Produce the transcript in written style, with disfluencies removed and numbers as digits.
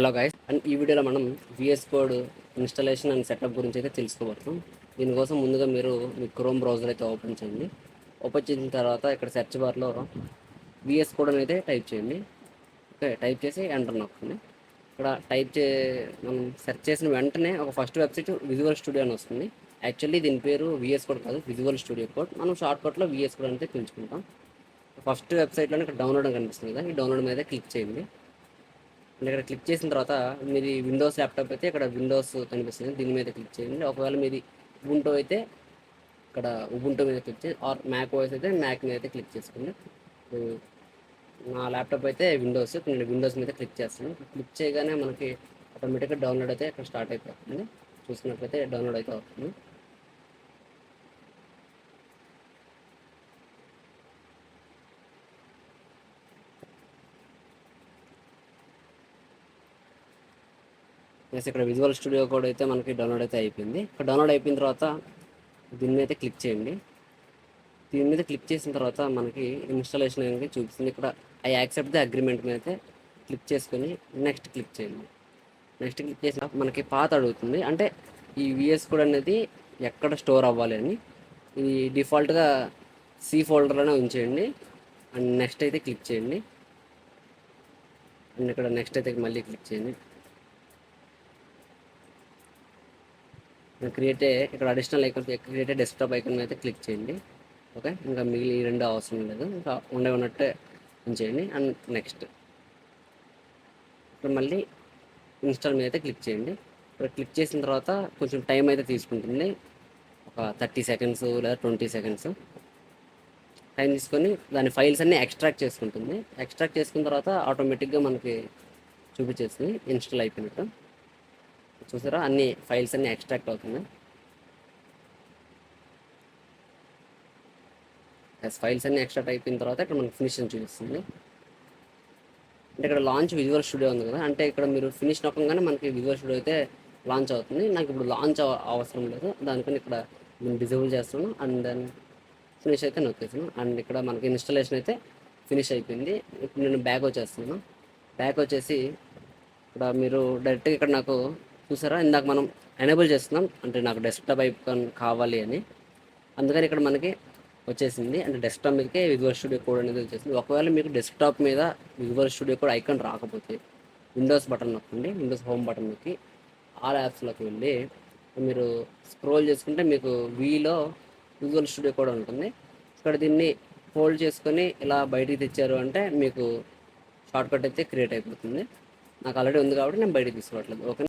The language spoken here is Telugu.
హలో గైస్, అండ్ ఈ వీడియోలో మనం VS code installation and setup గురించి అయితే తెలుసుకోబోతున్నాం. దీనికోసం ముందుగా మీరు మీ క్రోమ్ బ్రౌజర్ అయితే ఓపెన్ చేయండి. ఓపెన్ చేసిన తర్వాత ఇక్కడ సెర్చ్ బార్లో విఎస్ కోడ్ అయితే టైప్ చేయండి. ఓకే, టైప్ చేసి ఎంటర్ నొక్కండి. ఇక్కడ మనం సెర్చ్ చేసిన వెంటనే ఒక ఫస్ట్ వెబ్సైట్ విజువల్ స్టూడియో అని వస్తుంది. యాక్చువల్లీ దీని పేరు విఎస్ కోడ్ కాదు, విజువల్ స్టూడియో కోడ్. మనం షార్ట్ కట్లో విఎస్ కోడ్ అయితే పిలుచుకుంటాం. ఫస్ట్ వెబ్సైట్లోనే ఇక్కడ డౌన్లోడ్ అని కనిపిస్తుంది కదా, ఈ డౌన్లోడ్ మీద క్లిక్ చేయండి. ఇక్కడ క్లిక్ చేసిన తర్వాత మీది విండోస్ ల్యాప్టాప్ అయితే ఇక్కడ విండోస్ కనిపిస్తుంది, దీని మీద క్లిక్ చేయండి. ఒకవేళ మీది ఉబుంటూ అయితే ఇక్కడ ఉబుంటూ మీద క్లిక్ చేసి, ఆర్ మ్యాక్ ఓఎస్ అయితే మ్యాక్ మీద అయితే క్లిక్ చేసుకోండి. నా ల్యాప్టాప్ అయితే విండోస్, నేను విండోస్ మీద క్లిక్ చేస్తాను. క్లిక్ చేయగానే మనకి ఆటోమేటిక్గా డౌన్లోడ్ అయితే ఇక్కడ స్టార్ట్ అయిపోతుంది. చూసినట్లయితే డౌన్లోడ్ అయితే అవుతుంది. ఇక్కడ విజువల్ స్టూడియో కోడ్ అయితే మనకి డౌన్లోడ్ అయితే అయిపోయింది. ఇక్కడ డౌన్లోడ్ అయిపోయిన తర్వాత దీని మీద క్లిక్ చేయండి. దీని మీద క్లిక్ చేసిన తర్వాత మనకి ఇన్స్టాలేషన్ అనేది చూపిస్తుంది. ఇక్కడ ఐ యాక్సెప్ట్ ది అగ్రిమెంట్ మీద అయితే క్లిక్ చేసుకొని నెక్స్ట్ క్లిక్ చేయండి. నెక్స్ట్ క్లిక్ చేసిన మనకి పాత్ అడుగుతుంది, అంటే ఈ విఎస్ కోడ్ అనేది ఎక్కడ స్టోర్ అవ్వాలి అని. ఇది డిఫాల్ట్గా సి ఫోల్డర్లోనే ఉంచేయండి. అండ్ నెక్స్ట్ అయితే క్లిక్ చేయండి. అండ్ ఇక్కడ నెక్స్ట్ అయితే మళ్ళీ క్లిక్ చేయండి. ఇక్కడ అడిషనల్ ఐకాన్ క్రియేటే డెస్క్టాప్ ఐకాన్ అయితే క్లిక్ చేయండి. ఓకే, ఇంకా మిగిలి ఈ రెండు అవసరం లేదు, ఇంకా ఉన్నట్టే ఉంచేయండి. అండ్ నెక్స్ట్ ఇప్పుడు మళ్ళీ ఇన్స్టాల్ మీద అయితే క్లిక్ చేయండి. ఇక్కడ క్లిక్ చేసిన తర్వాత కొంచెం టైం అయితే తీసుకుంటుంది, ఒక 30 సెకండ్స్ లేదా 20 సెకండ్స్ టైం తీసుకొని దాని ఫైల్స్ అన్నీ ఎక్స్ట్రాక్ట్ చేసుకుంటుంది. ఎక్స్ట్రాక్ట్ చేసుకున్న తర్వాత ఆటోమేటిక్గా మనకి చూపించేస్తుంది ఇన్స్టాల్ అయిపోయినట్టు. చూసారా, అన్ని ఫైల్స్ అన్నీ ఎక్స్ట్రాక్ట్ అవుతున్నాయి. ఫైల్స్ అన్నీ ఎక్స్ట్రాక్ట్ అయిపోయిన తర్వాత ఇక్కడ మనకి ఫినిష్ అని చూపిస్తుంది. అంటే ఇక్కడ లాంచ్ విజువల్ స్టూడియో ఉంది కదా, అంటే ఇక్కడ మీరు ఫినిష్ నొక్కగానే మనకి విజువల్ స్టూడియో అయితే లాంచ్ అవుతుంది. నాకు ఇప్పుడు లాంచ్ అవసరం లేదు, దానికని ఇక్కడ నేను డిజేబుల్ చేస్తాను. అండ్ దెన్ ఫినిష్ అయితే నొక్కేసాను. అండ్ ఇక్కడ మనకి ఇన్స్టాలేషన్ అయితే ఫినిష్ అయిపోయింది. ఇప్పుడు నేను బ్యాక్ వచ్చేస్తున్నాను. బ్యాక్ వచ్చేసి ఇక్కడ మీరు డైరెక్ట్గా ఇక్కడ నాకు చూసారా, ఇందాక మనం ఎనేబుల్ చేస్తున్నాం, అంటే నాకు డెస్క్టాప్ ఐకాన్ కావాలి అని, అందుకని ఇక్కడ మనకి వచ్చేసింది. అంటే డెస్క్టాప్ మీదకే విజువల్ స్టూడియో కోడ్ అనేది వచ్చేసింది. ఒకవేళ మీకు డెస్క్టాప్ మీద విజువల్ స్టూడియో కోడ్ ఐకాన్ రాకపోతే విండోస్ బటన్ నొక్కండి, విండోస్ హోమ్ బటన్ నొక్కి ఆల్ యాప్స్లోకి వెళ్ళి మీరు స్క్రోల్ చేసుకుంటే మీకు వీలో విజువల్ స్టూడియో కోడ్ ఉంటుంది. ఇక్కడ దీన్ని హోల్డ్ చేసుకొని ఇలా బయటికి తెచ్చారు అంటే మీకు షార్ట్కట్ అయితే క్రియేట్ అయిపోతుంది. నాకు ఆల్రెడీ ఉంది కాబట్టి నేను బయటికి తీసుకోవట్లేదు. ఓకే.